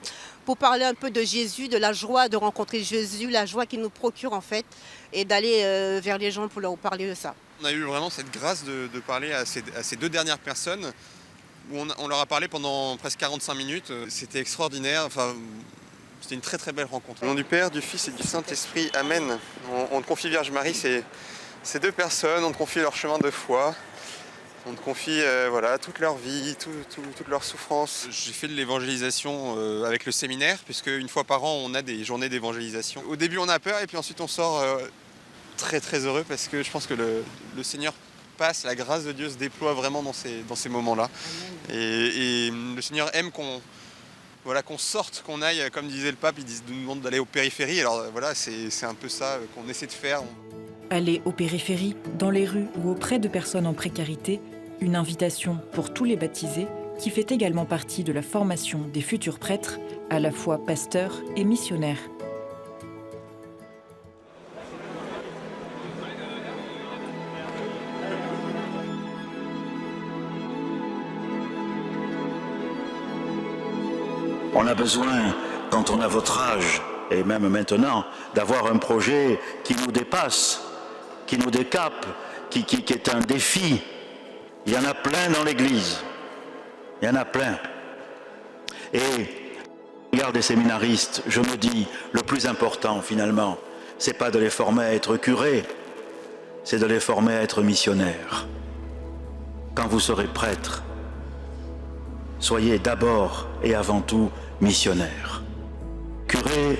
pour parler un peu de Jésus, de la joie de rencontrer Jésus, la joie qu'il nous procure en fait, et d'aller vers les gens pour leur parler de ça. On a eu vraiment cette grâce de parler à ces 2 dernières personnes où on leur a parlé pendant presque 45 minutes. C'était extraordinaire, enfin, c'était une très très belle rencontre. Au nom du Père, du Fils et du Saint-Esprit, Amen. On te confie Vierge Marie, ces 2 personnes, on te confie leur chemin de foi. On te confie toute leur vie, toute leur souffrance. J'ai fait de l'évangélisation avec le séminaire, puisque une fois par an, on a des journées d'évangélisation. Au début, on a peur et puis ensuite, on sort très très heureux parce que je pense que le Seigneur passe, la grâce de Dieu se déploie vraiment dans ces moments-là. Et le Seigneur aime qu'on sorte, qu'on aille, comme disait le pape, il nous demande d'aller aux périphéries. Alors voilà, c'est un peu ça qu'on essaie de faire. Aller aux périphéries, dans les rues ou auprès de personnes en précarité, une invitation pour tous les baptisés qui fait également partie de la formation des futurs prêtres, à la fois pasteurs et missionnaires. On a besoin, quand on a votre âge, et même maintenant, d'avoir un projet qui nous dépasse, qui nous décape, qui est un défi. Il y en a plein dans l'Église. Il y en a plein. Et, regarde les séminaristes, je me dis, le plus important finalement, c'est pas de les former à être curés, c'est de les former à être missionnaires. Quand vous serez prêtre, soyez d'abord et avant tout missionnaire. Curé,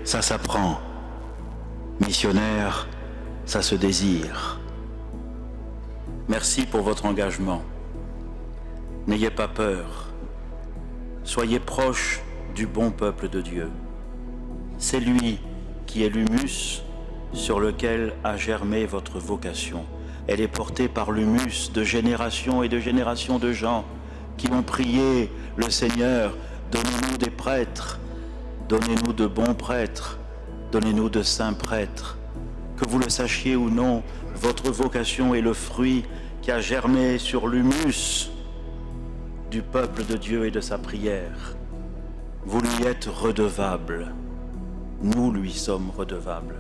ça s'apprend. Missionnaire, ça se désire. Merci pour votre engagement. N'ayez pas peur. Soyez proche du bon peuple de Dieu. C'est lui qui est l'humus sur lequel a germé votre vocation. Elle est portée par l'humus de générations et de générations de gens qui ont prié le Seigneur, donnez-nous des prêtres, donnez-nous de bons prêtres, donnez-nous de saints prêtres. Que vous le sachiez ou non, votre vocation est le fruit qui a germé sur l'humus du peuple de Dieu et de sa prière. Vous lui êtes redevables. Nous lui sommes redevables.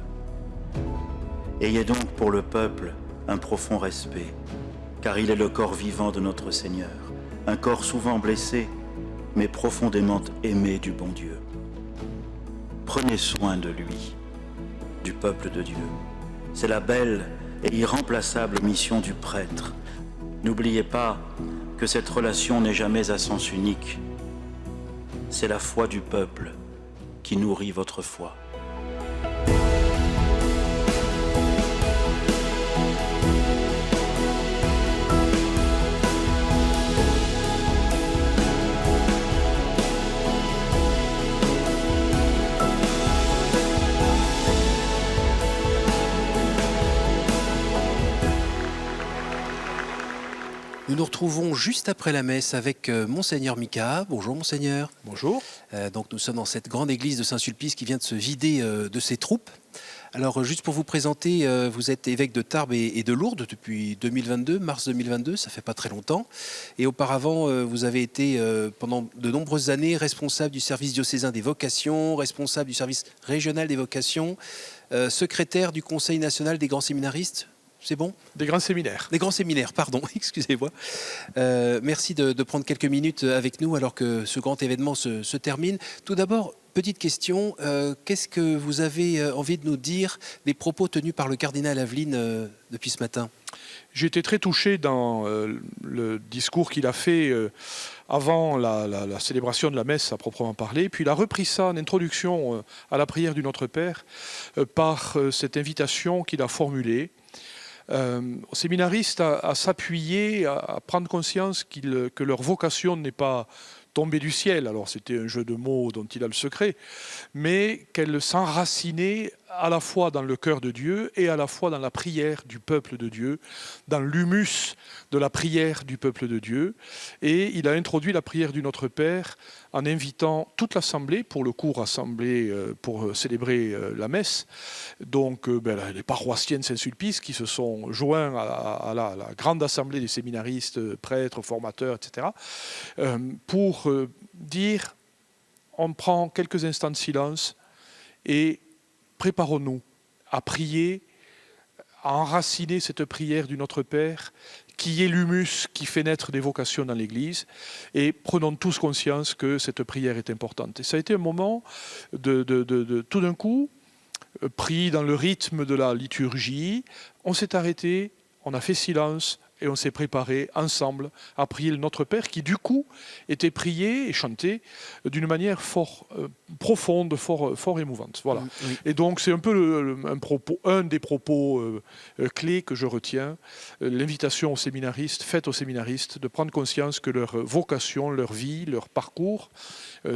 Ayez donc pour le peuple un profond respect, car il est le corps vivant de notre Seigneur, un corps souvent blessé, mais profondément aimé du bon Dieu. Prenez soin de lui, du peuple de Dieu. C'est la belle et irremplaçable mission du prêtre. N'oubliez pas que cette relation n'est jamais à sens unique. C'est la foi du peuple qui nourrit votre foi. Nous nous retrouvons juste après la messe avec Monseigneur Mika. Bonjour Monseigneur. Bonjour. Donc nous sommes dans cette grande église de Saint-Sulpice qui vient de se vider de ses troupes. Alors juste pour vous présenter, vous êtes évêque de Tarbes et de Lourdes depuis 2022, mars 2022, ça fait pas très longtemps. Et auparavant, vous avez été pendant de nombreuses années responsable du service diocésain des vocations, responsable du service régional des vocations, secrétaire du Conseil national des grands séminaristes. C'est bon ? Des grands séminaires. Des grands séminaires, pardon, excusez-moi. Merci de prendre quelques minutes avec nous alors que ce grand événement se termine. Tout d'abord, petite question, qu'est-ce que vous avez envie de nous dire des propos tenus par le cardinal Aveline depuis ce matin ? J'ai été très touché dans le discours qu'il a fait avant la célébration de la messe à proprement parler, puis il a repris ça en introduction à la prière du Notre Père par cette invitation qu'il a formulée aux séminaristes à s'appuyer, à prendre conscience que leur vocation n'est pas tombée du ciel, alors c'était un jeu de mots dont il a le secret, mais qu'elle s'enracinait à la fois dans le cœur de Dieu et à la fois dans la prière du peuple de Dieu, dans l'humus de la prière du peuple de Dieu. Et il a introduit la prière du Notre Père en invitant toute l'Assemblée, pour le coup rassemblée pour célébrer la messe, donc les paroissiens de Saint-Sulpice qui se sont joints à la grande assemblée des séminaristes, prêtres, formateurs, etc., pour dire, on prend quelques instants de silence et préparons-nous à prier, à enraciner cette prière du Notre Père, qui est l'humus qui fait naître des vocations dans l'Église, et prenons tous conscience que cette prière est importante. Et ça a été un moment de tout d'un coup, pris dans le rythme de la liturgie, on s'est arrêté, on a fait silence, et on s'est préparé ensemble à prier le Notre Père qui, du coup, était prié et chanté d'une manière fort profonde, fort émouvante. Voilà. Oui. Et donc, c'est un peu un des propos clés que je retiens, l'invitation aux séminaristes, faite aux séminaristes, de prendre conscience que leur vocation, leur vie, leur parcours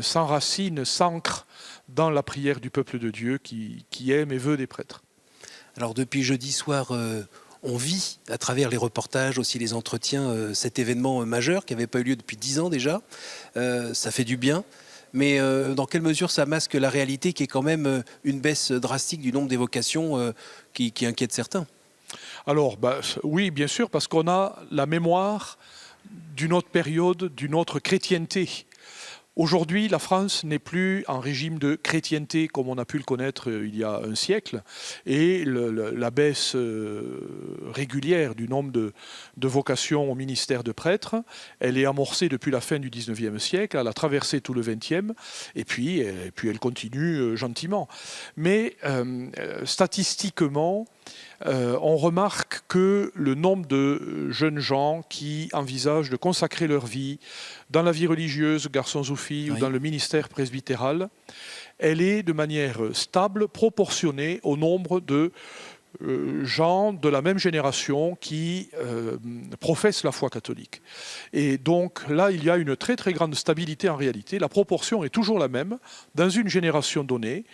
s'enracine, s'ancre dans la prière du peuple de Dieu qui aime et veut des prêtres. Alors, depuis jeudi soir... on vit à travers les reportages, aussi les entretiens, cet événement majeur qui n'avait pas eu lieu depuis 10 ans déjà. Ça fait du bien. Mais dans quelle mesure ça masque la réalité qui est quand même une baisse drastique du nombre des vocations qui inquiète certains ? Alors, oui, bien sûr, parce qu'on a la mémoire d'une autre période, d'une autre chrétienté. Aujourd'hui, la France n'est plus en régime de chrétienté comme on a pu le connaître il y a un siècle, et la baisse régulière du nombre de vocations au ministère de prêtres, elle est amorcée depuis la fin du 19e siècle, elle a traversé tout le 20e, et puis elle continue gentiment. Mais statistiquement, on remarque que le nombre de jeunes gens qui envisagent de consacrer leur vie dans la vie religieuse, garçons ou filles, oui, ou dans le ministère presbytéral, elle est de manière stable, proportionnée au nombre de gens de la même génération qui professent la foi catholique. Et donc là, il y a une très très grande stabilité en réalité. La proportion est toujours la même dans une génération donnée,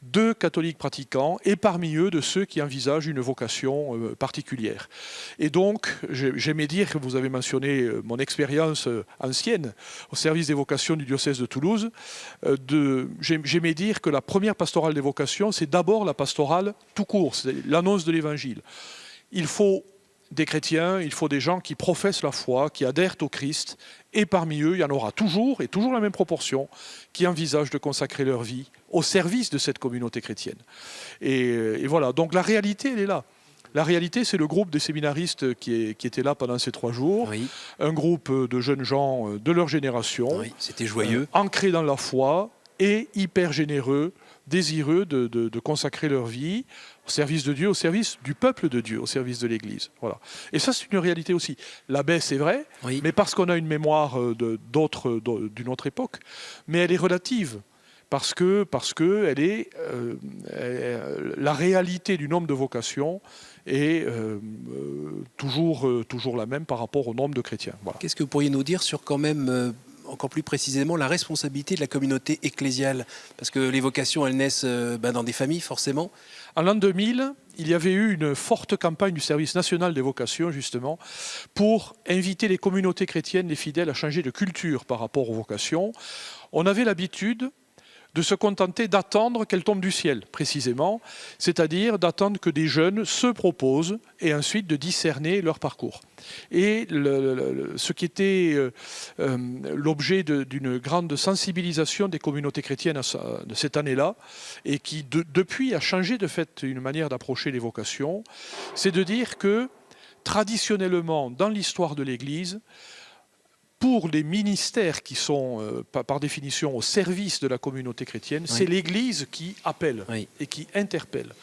de catholiques pratiquants, et parmi eux de ceux qui envisagent une vocation particulière. Et donc, j'aimais dire, que vous avez mentionné mon expérience ancienne au service des vocations du diocèse de Toulouse, j'aimais dire que la première pastorale des vocations, c'est d'abord la pastorale tout court, c'est l'annonce de l'évangile. Il faut des chrétiens, il faut des gens qui professent la foi, qui adhèrent au Christ, et parmi eux, il y en aura toujours, et toujours la même proportion, qui envisagent de consacrer leur vie au service de cette communauté chrétienne. Et voilà, donc la réalité, elle est là. La réalité, c'est le groupe des séminaristes qui était là pendant ces 3 jours, oui, un groupe de jeunes gens de leur génération, oui, c'était joyeux, ancrés dans la foi et hyper généreux, désireux de consacrer leur vie au service de Dieu, au service du peuple de Dieu, au service de l'Église. Voilà. Et ça, c'est une réalité aussi. La baie, c'est vrai, mais parce qu'on a une mémoire d'une autre époque, mais elle est relative. Parce que elle est la réalité du nombre de vocations est toujours la même par rapport au nombre de chrétiens. Voilà. Qu'est-ce que vous pourriez nous dire sur quand même encore plus précisément la responsabilité de la communauté ecclésiale? Parce que les vocations, elles naissent dans des familles forcément. En l'an 2000, il y avait eu une forte campagne du service national des vocations, justement, pour inviter les communautés chrétiennes, les fidèles, à changer de culture par rapport aux vocations. On avait l'habitude de se contenter d'attendre qu'elle tombe du ciel, précisément, c'est-à-dire d'attendre que des jeunes se proposent et ensuite de discerner leur parcours. Et ce qui était l'objet d'une grande sensibilisation des communautés chrétiennes de cette année-là, et qui depuis a changé de fait une manière d'approcher les vocations, c'est de dire que traditionnellement, dans l'histoire de l'Église, pour les ministères qui sont, par définition, au service de la communauté chrétienne, c'est l'Église qui appelle et qui interpelle.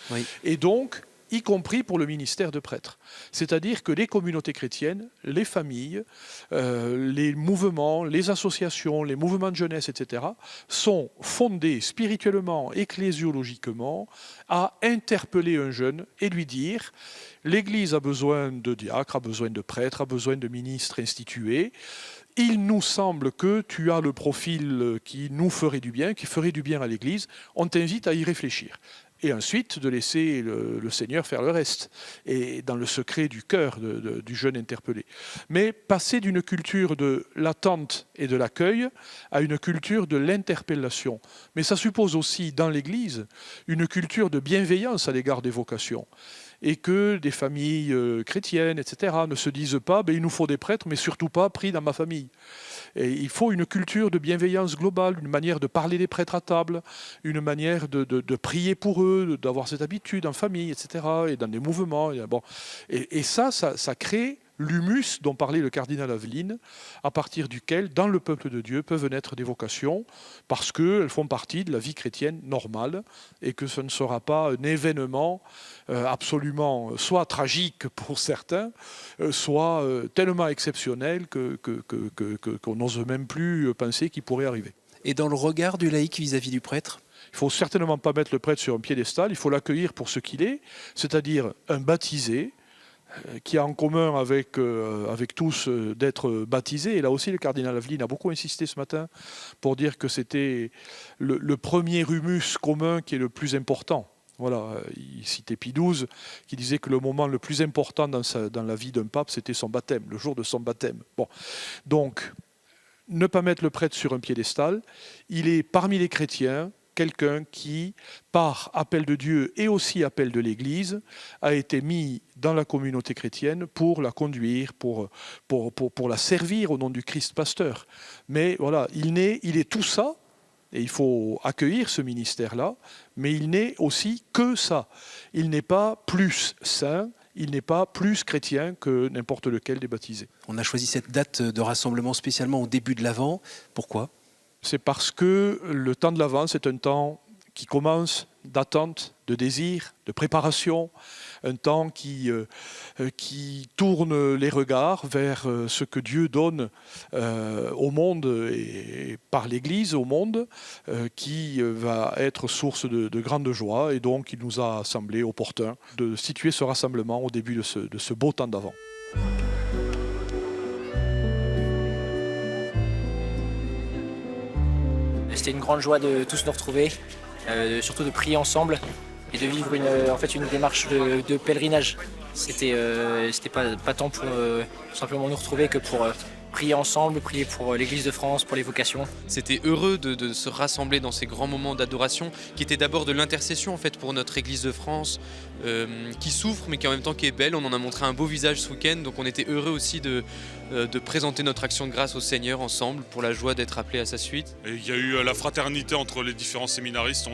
Et donc, y compris pour le ministère de prêtre. C'est-à-dire que les communautés chrétiennes, les familles, les mouvements, les associations, les mouvements de jeunesse, etc., sont fondés spirituellement, ecclésiologiquement, à interpeller un jeune et lui dire « l'Église a besoin de diacres, a besoin de prêtres, a besoin de ministres institués. Il nous semble que tu as le profil qui nous ferait du bien, qui ferait du bien à l'Église. On t'invite à y réfléchir. » Et ensuite de laisser le Seigneur faire le reste, et dans le secret du cœur du jeune interpellé. Mais passer d'une culture de l'attente et de l'accueil à une culture de l'interpellation. Mais ça suppose aussi dans l'Église une culture de bienveillance à l'égard des vocations. Et que des familles chrétiennes, etc., ne se disent pas il nous faut des prêtres, mais surtout pas pris dans ma famille. Et il faut une culture de bienveillance globale, une manière de parler des prêtres à table, une manière de prier pour eux, d'avoir cette habitude en famille, etc., et dans des mouvements. Et ça crée l'humus dont parlait le cardinal Aveline, à partir duquel, dans le peuple de Dieu, peuvent naître des vocations, parce qu'elles font partie de la vie chrétienne normale, et que ce ne sera pas un événement absolument soit tragique pour certains, soit tellement exceptionnel qu'on n'ose même plus penser qu'il pourrait arriver. Et dans le regard du laïc vis-à-vis du prêtre ? Il ne faut certainement pas mettre le prêtre sur un piédestal, il faut l'accueillir pour ce qu'il est, c'est-à-dire un baptisé, qui a en commun avec tous d'être baptisé. Et là aussi, le cardinal Aveline a beaucoup insisté ce matin pour dire que c'était le premier humus commun qui est le plus important. Voilà, il citait Pie XII qui disait que le moment le plus important dans la vie d'un pape, c'était son baptême, le jour de son baptême. Bon. Donc, ne pas mettre le prêtre sur un piédestal, il est parmi les chrétiens quelqu'un qui, par appel de Dieu et aussi appel de l'Église, a été mis dans la communauté chrétienne pour la conduire, pour la servir au nom du Christ pasteur. Mais voilà, il est tout ça, et il faut accueillir ce ministère-là, mais il n'est aussi que ça. Il n'est pas plus saint, il n'est pas plus chrétien que n'importe lequel des baptisés. On a choisi cette date de rassemblement spécialement au début de l'Avent. Pourquoi ? C'est parce que le temps de l'Avent, c'est un temps qui commence d'attente, de désir, de préparation, un temps qui tourne les regards vers ce que Dieu donne au monde et par l'Église au monde, qui va être source de grande joie. Et donc, il nous a semblé opportun de situer ce rassemblement au début de ce beau temps d'Avent. C'était une grande joie de tous nous retrouver, surtout de prier ensemble et de vivre une démarche de pèlerinage. C'était pas tant pour simplement nous retrouver que pour prier ensemble, prier pour l'Église de France, pour les vocations. C'était heureux de se rassembler dans ces grands moments d'adoration qui étaient d'abord de l'intercession en fait pour notre Église de France qui souffre mais qui en même temps qui est belle. On en a montré un beau visage ce week-end, donc on était heureux aussi de présenter notre action de grâce au Seigneur ensemble pour la joie d'être appelés à sa suite. Et il y a eu la fraternité entre les différents séminaristes,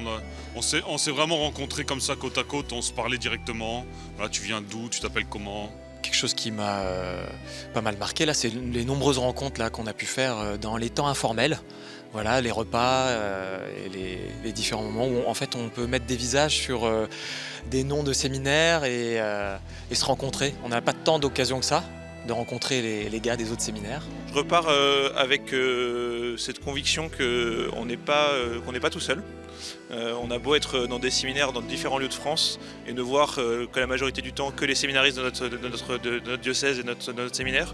on s'est vraiment rencontrés comme ça côte à côte, on se parlait directement. Voilà, tu viens d'où, tu t'appelles comment ? Quelque chose qui m'a pas mal marqué, là, c'est les nombreuses rencontres là, qu'on a pu faire dans les temps informels. Voilà, les repas et les différents moments où en fait on peut mettre des visages sur des noms de séminaires et se rencontrer. On n'a pas tant d'occasion que ça de rencontrer les gars des autres séminaires. Je repars avec cette conviction qu'on n'est pas tout seul. On a beau être dans des séminaires dans différents lieux de France et ne voir que la majorité du temps que les séminaristes de notre diocèse et de notre séminaire.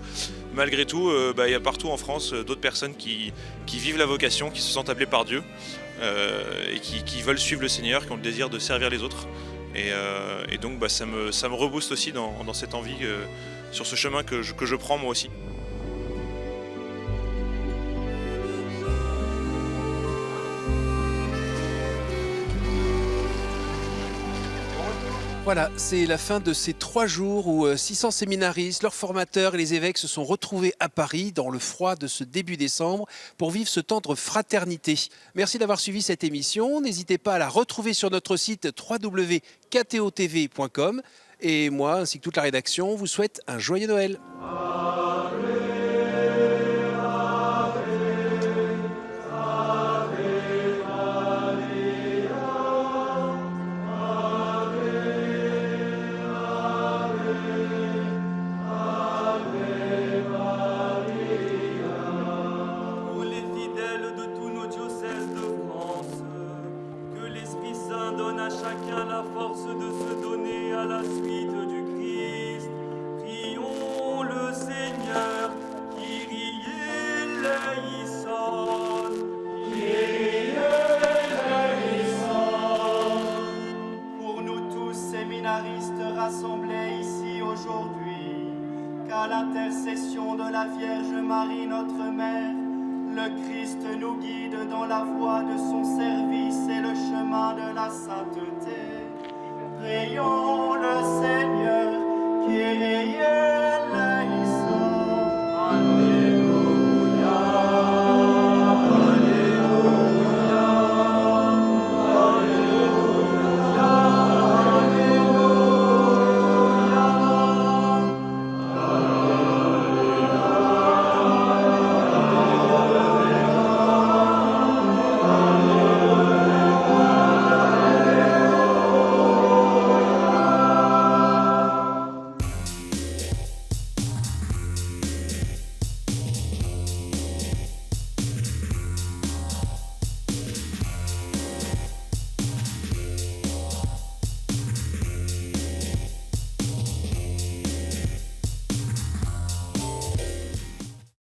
Malgré tout, il y a partout en France d'autres personnes qui vivent la vocation, qui se sentent appelées par Dieu et qui veulent suivre le Seigneur, qui ont le désir de servir les autres. Et donc ça me rebooste aussi dans cette envie, sur ce chemin que je prends moi aussi. Voilà, c'est la fin de ces 3 jours où 600 séminaristes, leurs formateurs et les évêques se sont retrouvés à Paris dans le froid de ce début décembre pour vivre ce temps de fraternité. Merci d'avoir suivi cette émission. N'hésitez pas à la retrouver sur notre site www.ktotv.com. Et moi, ainsi que toute la rédaction, vous souhaite un joyeux Noël. Donne à chacun la force de se donner à la suite du Christ. Prions le Seigneur, Kyrie eleison. Kyrie eleison. Pour nous tous séminaristes rassemblés ici aujourd'hui, qu'à l'intercession de la Vierge Marie notre Mère, le Christ nous guide dans la voie de son service et le chemin de la sainteté. Prions le Seigneur.